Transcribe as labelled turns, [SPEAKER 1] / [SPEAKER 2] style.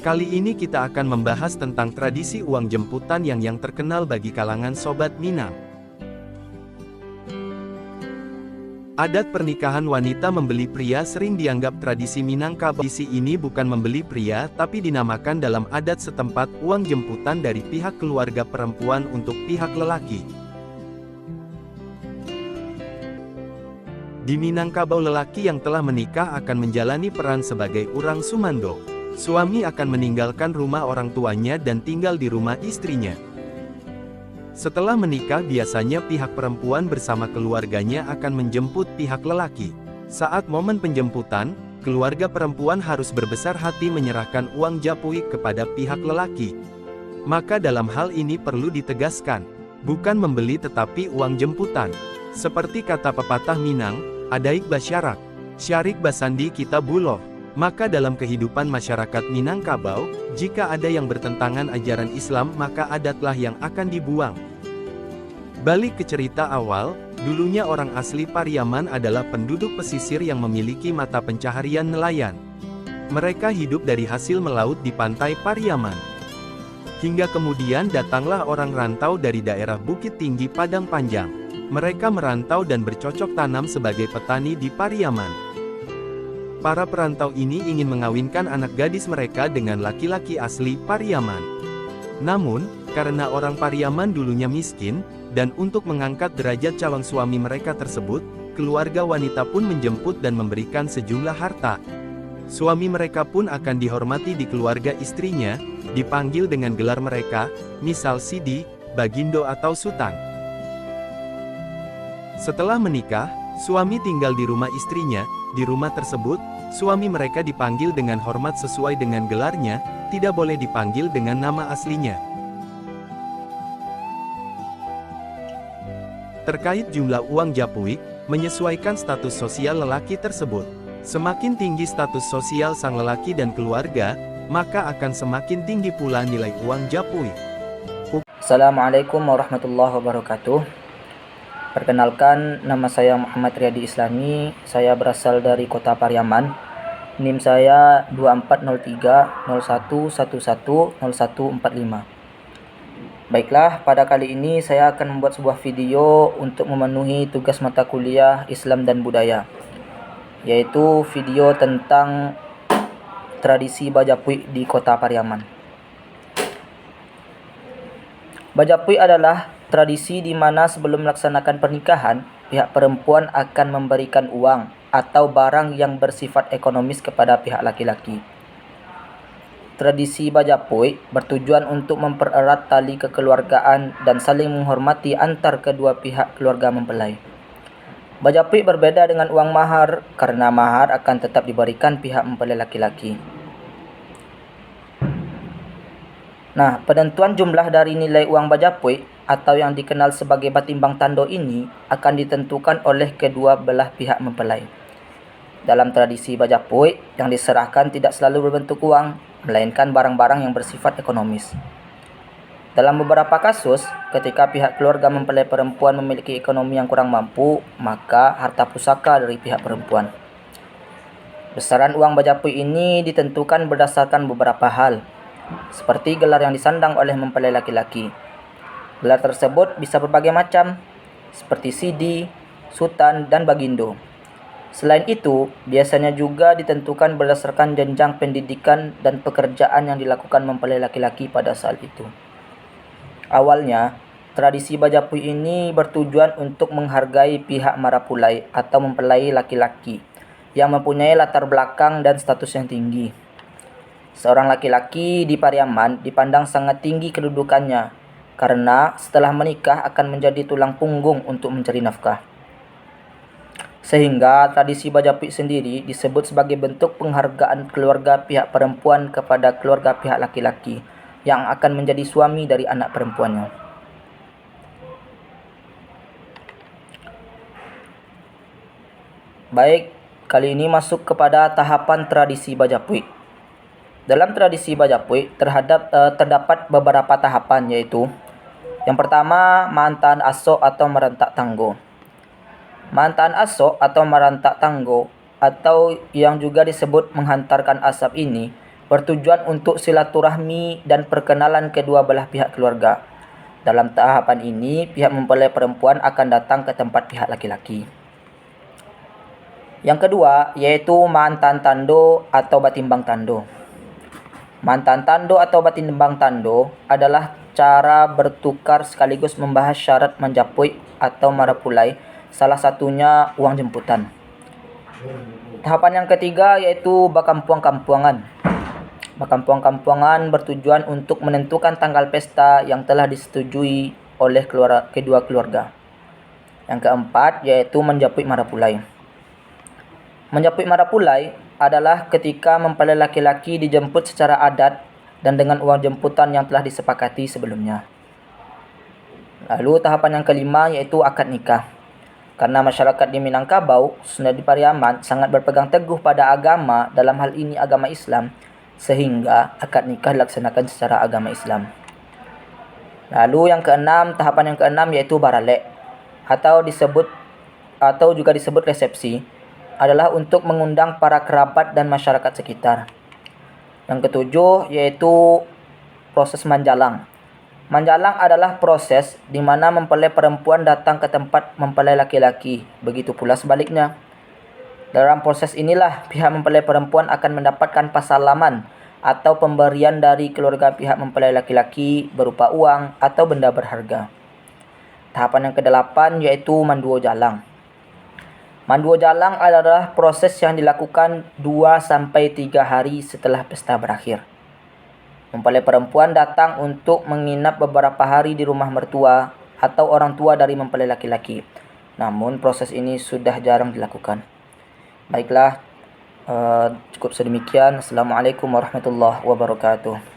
[SPEAKER 1] Kali ini kita akan membahas tentang tradisi uang jemputan yang terkenal bagi kalangan Sobat Minang. Adat pernikahan wanita membeli pria sering dianggap tradisi Minangkabau. Tradisi ini bukan membeli pria tapi dinamakan dalam adat setempat uang jemputan dari pihak keluarga perempuan untuk pihak lelaki. Di Minangkabau, lelaki yang telah menikah akan menjalani peran sebagai urang sumando. Suami akan meninggalkan rumah orang tuanya dan tinggal di rumah istrinya. Setelah menikah, biasanya pihak perempuan bersama keluarganya akan menjemput pihak lelaki. Saat momen penjemputan, keluarga perempuan harus berbesar hati menyerahkan uang japuik kepada pihak lelaki. Maka dalam hal ini perlu ditegaskan, bukan membeli tetapi uang jemputan. Seperti kata pepatah Minang, adaik basyarak, syarik basandi kita buloh. Maka dalam kehidupan masyarakat Minangkabau, jika ada yang bertentangan ajaran Islam maka adatlah yang akan dibuang. Balik ke cerita awal, dulunya orang asli Pariaman adalah penduduk pesisir yang memiliki mata pencaharian nelayan. Mereka hidup dari hasil melaut di pantai Pariaman. Hingga kemudian datanglah orang rantau dari daerah Bukit Tinggi Padang Panjang. Mereka merantau dan bercocok tanam sebagai petani di Pariaman. Para perantau ini ingin mengawinkan anak gadis mereka dengan laki-laki asli Pariaman. Namun, karena orang Pariaman dulunya miskin, dan untuk mengangkat derajat calon suami mereka tersebut, keluarga wanita pun menjemput dan memberikan sejumlah harta. Suami mereka pun akan dihormati di keluarga istrinya, dipanggil dengan gelar mereka, misal Sidi, Bagindo atau Sultan. Setelah menikah, suami tinggal di rumah istrinya. Di rumah tersebut, suami mereka dipanggil dengan hormat sesuai dengan gelarnya, tidak boleh dipanggil dengan nama aslinya. Terkait jumlah uang japuik, menyesuaikan status sosial lelaki tersebut. Semakin tinggi status sosial sang lelaki dan keluarga, maka akan semakin tinggi pula nilai uang japuik.
[SPEAKER 2] Assalamualaikum warahmatullahi wabarakatuh. Perkenalkan, nama saya Muhammad Riyadi Islami. Saya berasal dari kota Pariaman. NIM saya 240301110145. Baiklah, pada kali ini saya akan membuat sebuah video untuk memenuhi tugas mata kuliah Islam dan Budaya, yaitu video tentang tradisi Bajapui di kota Pariaman. Bajapui adalah tradisi di mana sebelum melaksanakan pernikahan, pihak perempuan akan memberikan uang atau barang yang bersifat ekonomis kepada pihak laki-laki. Tradisi Bajapui bertujuan untuk mempererat tali kekeluargaan dan saling menghormati antar kedua pihak keluarga mempelai. Bajapui berbeda dengan uang mahar karena mahar akan tetap diberikan pihak mempelai laki-laki. Nah, penentuan jumlah dari nilai uang Bajapui atau yang dikenal sebagai batimbang tando ini akan ditentukan oleh kedua belah pihak mempelai. Dalam tradisi Bajapui, yang diserahkan tidak selalu berbentuk uang, melainkan barang-barang yang bersifat ekonomis. Dalam beberapa kasus, ketika pihak keluarga mempelai perempuan memiliki ekonomi yang kurang mampu, maka harta pusaka dari pihak perempuan. Besaran uang Bajapui ini ditentukan berdasarkan beberapa hal, seperti gelar yang disandang oleh mempelai laki-laki. Gelar tersebut bisa berbagai macam, seperti Sidi, Sultan, dan Bagindo. Selain itu, biasanya juga ditentukan berdasarkan jenjang pendidikan dan pekerjaan yang dilakukan mempelai laki-laki pada saat itu. Awalnya, tradisi Bajapui ini bertujuan untuk menghargai pihak marapulai atau mempelai laki-laki yang mempunyai latar belakang dan status yang tinggi. Seorang laki-laki di Pariaman dipandang sangat tinggi kedudukannya karena setelah menikah akan menjadi tulang punggung untuk mencari nafkah. Sehingga tradisi Bajapui sendiri disebut sebagai bentuk penghargaan keluarga pihak perempuan kepada keluarga pihak laki-laki yang akan menjadi suami dari anak perempuannya. Baik, kali ini masuk kepada tahapan tradisi Bajapui. Dalam tradisi Bajapui terdapat beberapa tahapan, yaitu yang pertama, mantan asok atau merentak tanggo. Mantan asok atau merentak tanggo atau yang juga disebut menghantarkan asap ini bertujuan untuk silaturahmi dan perkenalan kedua belah pihak keluarga. Dalam tahapan ini, pihak mempelai perempuan akan datang ke tempat pihak laki-laki. Yang kedua, yaitu mantan tando atau batimbang tando. Mantan tando atau batimbang tando adalah cara bertukar sekaligus membahas syarat menjapui atau marapulai, salah satunya uang jemputan. Tahapan yang ketiga yaitu bakampuang-kampuangan. Bakampuang-kampuangan bertujuan untuk menentukan tanggal pesta yang telah disetujui oleh kedua keluarga. Yang keempat yaitu menjapui marapulai. Menjapui marapulai adalah ketika mempelai laki-laki dijemput secara adat dan dengan uang jemputan yang telah disepakati sebelumnya. Lalu tahapan yang kelima yaitu akad nikah. Karena masyarakat di Minangkabau, Sunda di Pariaman sangat berpegang teguh pada agama, dalam hal ini agama Islam, sehingga akad nikah dilaksanakan secara agama Islam. Lalu tahapan yang keenam yaitu baralek atau juga disebut resepsi, adalah untuk mengundang para kerabat dan masyarakat sekitar. Yang ketujuh yaitu proses manjalang. Manjalang adalah proses di mana mempelai perempuan datang ke tempat mempelai laki-laki, begitu pula sebaliknya. Dalam proses inilah pihak mempelai perempuan akan mendapatkan pasalaman atau pemberian dari keluarga pihak mempelai laki-laki berupa uang atau benda berharga. Tahapan yang kedelapan yaitu manduo jalang. Manduo jalang adalah proses yang dilakukan 2-3 hari setelah pesta berakhir. Mempelai perempuan datang untuk menginap beberapa hari di rumah mertua atau orang tua dari mempelai laki-laki. Namun proses ini sudah jarang dilakukan. Baiklah, cukup sedemikian. Assalamualaikum warahmatullahi wabarakatuh.